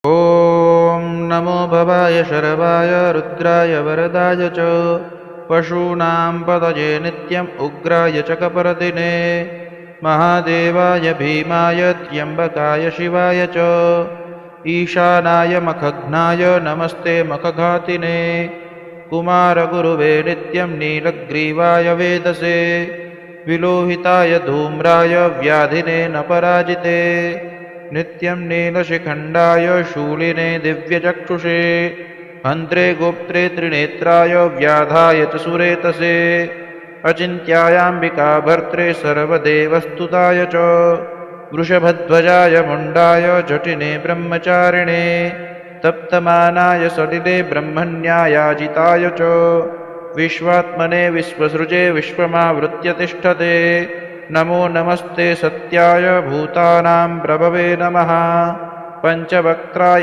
ॐ नमो भवाय शरवाय रुद्राय वरदाय च पशूनां पतये नित्यम् उग्राय च कपर्दिने महादेवाय भीमाय त्र्यम्बकाय शिवाय च ईशानाय मखघ्नाय नमस्ते मखघातिने कुमारगुरुवे नित्यं नीलग्रीवाय वेदसे विलोहिताय धूम्राय व्याधिने न पराजिते नित्यं नीलशिखण्डाय शूलिने दिव्यचक्षुषे हन्त्रे गोप्त्रे त्रिनेत्राय व्याधाय च सुरेतसे अचिन्त्यायाम्बिका भर्त्रे सर्वदेवस्तुताय च वृषभध्वजाय मुण्डाय जटिने ब्रह्मचारिणे तप्तमानाय सलिले ब्रह्मण्यायाजिताय च विश्वात्मने विश्वसृजे विश्वमावृत्य तिष्ठते नमो नमस्ते सत्याय भूतानां प्रभवे नमः पंचवक्त्राय